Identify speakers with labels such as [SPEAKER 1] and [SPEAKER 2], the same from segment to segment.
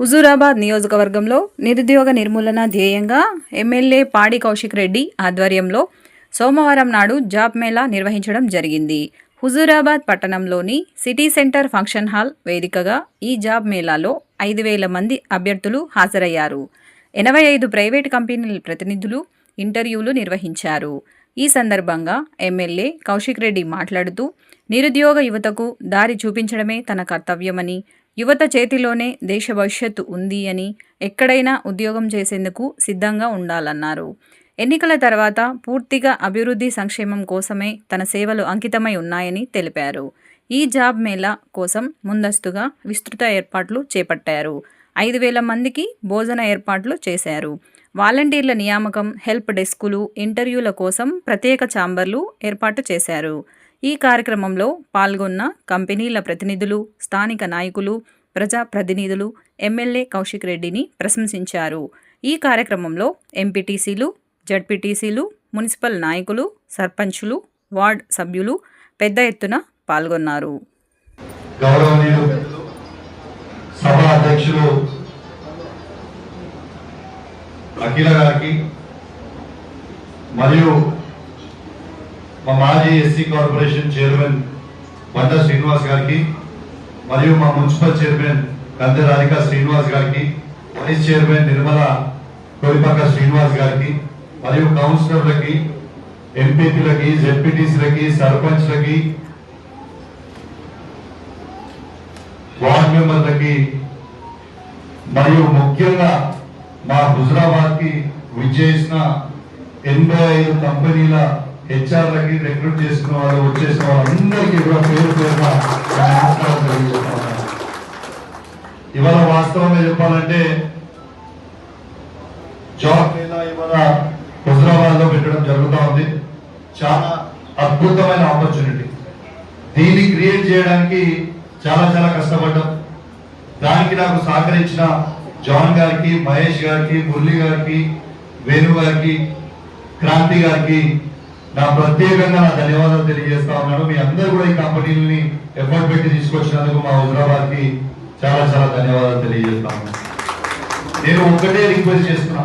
[SPEAKER 1] హుజూరాబాద్ నియోజకవర్గంలో నిరుద్యోగ నిర్మూలన ధ్యేయంగా ఎమ్మెల్యే పాడి కౌశిక్ రెడ్డి ఆధ్వర్యంలో సోమవారం నాడు జాబ్ మేళా నిర్వహించడం జరిగింది. హుజూరాబాద్ పట్టణంలోని సిటీ సెంటర్ ఫంక్షన్ హాల్ వేదికగా ఈ జాబ్ మేళాలో 5,000 మంది అభ్యర్థులు హాజరయ్యారు. 85 ప్రైవేటు కంపెనీల ప్రతినిధులు ఇంటర్వ్యూలు నిర్వహించారు. ఈ సందర్భంగా ఎమ్మెల్యే కౌశిక్ రెడ్డి మాట్లాడుతూ, నిరుద్యోగ యువతకు దారి చూపించడమే తన కర్తవ్యమని, యువత చేతిలోనే దేశ భవిష్యత్తు ఉంది అని, ఎక్కడైనా ఉద్యోగం చేసేందుకు సిద్ధంగా ఉండాలన్నారు. ఎన్నికల తర్వాత పూర్తిగా అభివృద్ధి సంక్షేమం కోసమే తన సేవలు అంకితమై ఉన్నాయని తెలిపారు. ఈ జాబ్ మేళా కోసం ముందస్తుగా విస్తృత ఏర్పాట్లు చేపట్టారు. 5,000 మందికి భోజన ఏర్పాట్లు చేశారు. వాలంటీర్ల నియామకం, హెల్ప్ డెస్కులు, ఇంటర్వ్యూల కోసం ప్రత్యేక ఛాంబర్లు ఏర్పాటు చేశారు. ఈ కార్యక్రమంలో పాల్గొన్న కంపెనీల ప్రతినిధులు, స్థానిక నాయకులు, ప్రజాప్రతినిధులు ఎమ్మెల్యే కౌశిక్ రెడ్డిని ప్రశంసించారు. ఈ కార్యక్రమంలో ఎంపీటీసీలు, జడ్పీటీసీలు, మున్సిపల్ నాయకులు, సర్పంచులు, వార్డ్ సభ్యులు పెద్ద ఎత్తున పాల్గొన్నారు.
[SPEAKER 2] సభా అధ్యక్షులు అఖిల గారికి మరియు మా మాజీ ఎస్సీ కార్పొరేషన్ చైర్మన్ బండ శ్రీనివాస్ గారికి మరియు మా మున్సిపల్ చైర్మన్ కందె రాధిక శ్రీనివాస్ గారికి, వైస్ చైర్మన్ నిర్మల కోరిపాక శ్రీనివాస్ గారికి మరియు కౌన్సిలర్లకి, ఎంపీపీలకి, జెడ్పీటీసీలకి, సర్పంచ్లకి, వార్డ్ మెంబర్లకి మరియు ముఖ్యంగా మా హుజరాబాద్ కి విచ్చేసిన 85 కంపెనీల హెచ్ఆర్లకి, రిక్రూట్ చేసుకున్న వాళ్ళు, వచ్చేసిన వాళ్ళందరికీ కూడా పేరు పేరున ఇవాళ వాస్తవంగా చెప్పాలంటే జాబ్ మేళా ఇవాళ హుజరాబాద్ లో పెట్టడం జరుగుతూ ఉంది. చాలా అద్భుతమైన ఆపర్చునిటీ. దీన్ని క్రియేట్ చేయడానికి చాలా కష్టపడ్డాం. దానికి నాకు సహకరించిన జాన్ గారికి, మహేష్ గారికి, మురళి గారికి, వేణు గారికి, క్రాంతి గారికి నా ప్రత్యేకంగా నా ధన్యవాదాలు తెలియజేస్తా ఉన్నాను. మీ అందరూ కూడా ఈ కంపెనీలని ఎఫర్ట్ పెట్టి తీసుకొచ్చినందుకు మా హుజరాబాద్ కి చాలా ధన్యవాదాలు తెలియజేస్తా ఉన్నాను. నేను ఒక్కటే రిక్వెస్ట్ చేస్తున్నా,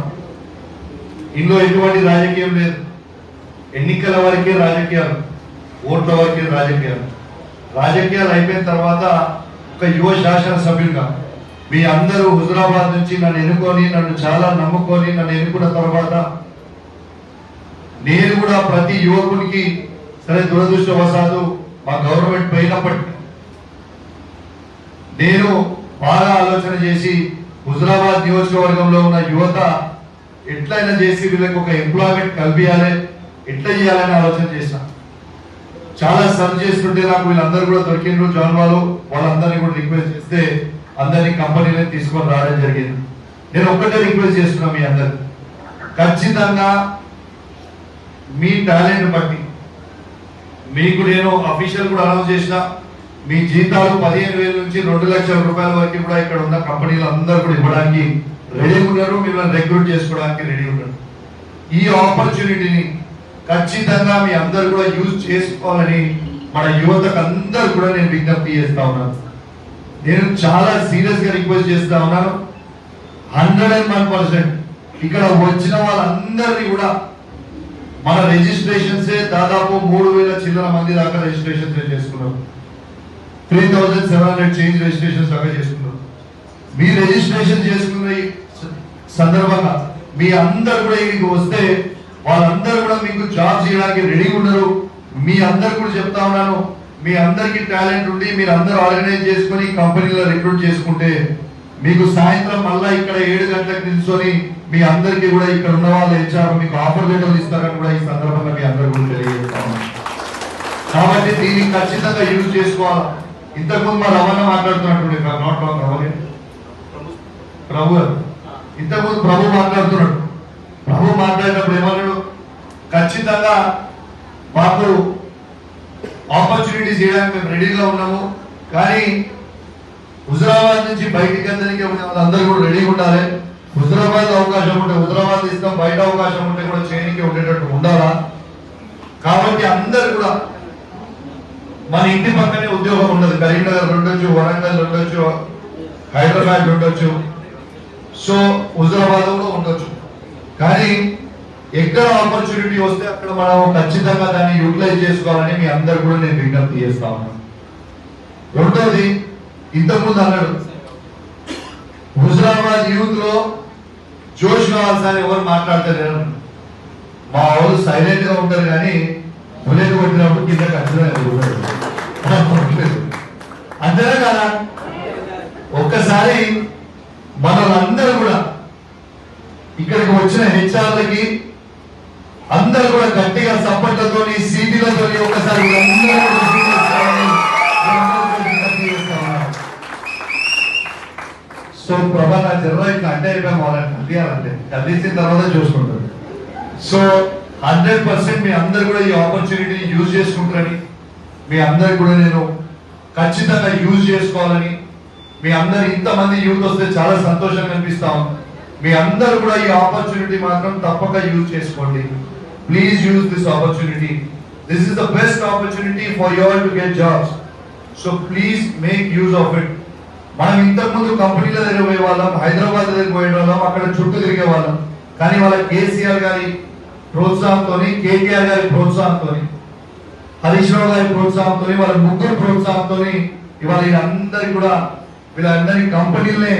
[SPEAKER 2] ఇందులో ఎటువంటి రాజకీయం లేదు. ఎన్నికల వరకే రాజకీయాలు, ఓట్ల వరకే రాజకీయాలు. రాజకీయాలు అయిపోయిన తర్వాత ఒక యువ శాసనసభ్యులుగా మీ అందరూ హుజరాబాద్ నుంచి నన్ను ఎన్నుకొని, నన్ను చాలా నమ్ముకొని నన్ను ఎన్నుకున్న తర్వాత నేను కూడా ప్రతి యువకునికి, సరే దురదృష్టవశాత్తు మా గవర్నమెంట్ పోయినప్పటికీ నేను బాగా ఆలోచన చేసి హుజరాబాద్ నియోజకవర్గంలో ఉన్న యువత ఎట్లయినా చేసి వీళ్ళకి ఒక ఎంప్లాయ్మెంట్ కల్పించాలి, ఎట్లా చేయాలని ఆలోచన చేసిన. చాలా సర్చ్ చేస్తుంటే నాకు వీళ్ళందరూ కూడా దొరికిండ్రు. జాన్ వాళ్ళందరినీ కూడా రిక్వెస్ట్ చేస్తే అందరినీ కంపెనీలను తీసుకొని రావడం జరిగింది. నేను ఒక్కటే రిక్వెస్ట్ చేస్తున్నా, మీ అందరు ఖచ్చితంగా మీ టాలెంట్ బట్టి మీకు నేను అఫీషియల్ కూడా అనౌన్స్ చేసిన, మీ జీతాలు 15,000 నుంచి 2 లక్షల రూపాయల వరకు కూడా ఇక్కడ ఉన్న కంపెనీలు అందరూ కూడా ఇవ్వడానికి రెడీ ఉన్నారు. మిమ్మల్ని రిక్రూట్ చేసుకోవడానికి రెడీ ఉన్నారు. ఈ ఆపర్చునిటీని ఖచ్చితంగా మీ అందరు కూడా యూజ్ చేసుకోవాలని మన యువతకు అందరూ కూడా నేను విజ్ఞప్తి చేస్తా ఉన్నాను. నేను చాలా సీరియస్ గా రిక్వెస్ట్ చేస్తా ఉన్నాను. 101% ఇక్కడ వచ్చిన వాళ్ళందరినీ కూడా మన రిజిస్ట్రేషన్స్ దాదాపు 3,000 చిల్లర మంది దాకా రిజిస్ట్రేషన్స్ చేసుకున్నారు. 3,700 చేంజ్ రిజిస్ట్రేషన్స్ దాకా చేసుకున్నారు. మీ రిజిస్ట్రేషన్ చేసుకున్న సందర్భంగా మీ అందరు కూడా ఇక్కడికి వస్తే వాళ్ళందరూ కూడా మీకు జాబ్ చేయడానికి రెడీ ఉన్నారు. మీ అందరు కూడా చెప్తా ఉన్నాను, మీ అందరికి టాలెంట్ ఉండి మీరు అందరూ ఆర్గనైజ్ చేసుకుని కంపెనీలో రిక్రూట్ చేసుకుంటే మీకు సాయంత్రం మళ్ళా ఇక్కడ 7 గంటలకు నిల్చొని మీ అందరికీ కూడా ఇక్కడ ఉన్న వాళ్ళు హెచ్ఆర్ మీకు ఆఫర్ లెటర్లు ఇస్తారని కూడా ఈ సందర్భంగా మీ అందరూ కూడా తెలియజేస్తా ఉన్నాను. కాబట్టి దీన్ని ఖచ్చితంగా యూజ్ చేసుకోవాలి. ఇంతకుముందు మా రవాణా మాట్లాడుతున్నట్టు నాట్ రాంగ్ రవాణా ప్రభు, ఇంతకుముందు ప్రభు మాట్లాడుతున్నాడు. ప్రభు మాట్లాడినప్పుడు ఏమన్నాడు, ఖచ్చితంగా మాకు ఆపర్చునిటీస్ చేయడానికి మేము రెడీగా ఉన్నాము, కానీ హుజరాబాద్ నుంచి బయటికి అందరికీ అందరూ కూడా రెడీగా ఉండాలి. హుజరాబాద్ అవకాశం ఉంటే హుజరాబాద్ ఇస్తాం, బయట అవకాశం ఉంటే కూడా చేయడానికి ఉండేటట్టు ఉండాలా. కాబట్టి అందరు కూడా మన ఇంటి పక్కనే ఉద్యోగం ఉండదు. కరీంనగర్ ఉండొచ్చు, వరంగల్ ఉండొచ్చు, హైదరాబాద్ ఉండొచ్చు, సో హుజరాబాద్ కూడా ఉండొచ్చు. కానీ ఎక్కడ ఆపర్చునిటీ వస్తే అక్కడ మనం ఖచ్చితంగా దాన్ని యూటిలైజ్ చేసుకోవాలని మీ అందరు కూడా నేను విజ్ఞప్తి చేస్తా ఉన్నాను. రెండోది, ఇంతకుముందు అన్నాడు హుజరాబాద్ యూత్ లో జోష్ కావాల్సిన ఎవరు మాట్లాడతారు. మా వాళ్ళు సైలెంట్ గా ఉంటారు కానీ బుల్లెట్ కొట్టినప్పుడు కింద ఖచ్చితంగా అంతేనా కదా. ఒక్కసారి మనలందరూ కూడా ఇక్కడికి వచ్చిన హెచ్ఆర్లకి అందరూ కూడా గట్టిగా సపోర్ట్లతో సీటీలతో ఒక్కసారి సో ప్రభా నా జర్ర ఇట్లా అంటే అయిపోయాం వాళ్ళని కదియాలంటే కదిలిసిన తర్వాత చూసుకుంటారు. సో 100% మీ అందరు కూడా ఈ ఆపర్చునిటీని యూజ్ చేసుకుంటారని, మీ అందరు కూడా నేను ఖచ్చితంగా యూజ్ చేసుకోవాలని, మీ అందరు ఇంతమంది యూత్ వస్తే చాలా సంతోషంగా అనిపిస్తా ఉంది. మీ అందరు కూడా ఈ ఆపర్చునిటీ మాత్రం తప్పక యూజ్ చేసుకోండి. Please use this opportunity. This is the best opportunity for you all to get jobs. So please make use of it. మనం ఇంతకుముందు కంపెనీల దగ్గర పోయే వాళ్ళం, హైదరాబాద్ దగ్గర పోయే వాళ్ళం, అక్కడ చుట్టూ తిరిగే వాళ్ళం. కానీ వాళ్ళ కేసీఆర్ గారి ప్రోత్సాహంతో, కేటీఆర్ గారి ప్రోత్సాహంతో, హరీష్ రావు గారి ప్రోత్సాహంతో, వాళ్ళ ముగ్గురు ప్రోత్సాహంతో ఇవాళ వీళ్ళందరి కంపెనీలనే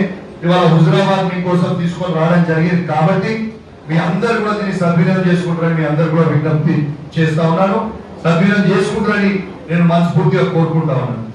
[SPEAKER 2] ఇవాళ హుజరాబాద్ మీకోసం తీసుకొని రావడం జరిగింది. కాబట్టి మీ అందరు కూడా దీన్ని సద్వినియోగం చేసుకుంటారని మీ అందరు కూడా విజ్ఞప్తి చేస్తా ఉన్నాను. సద్వినియోగం చేసుకుంటారని నేను మనస్ఫూర్తిగా కోరుకుంటా ఉన్నాను.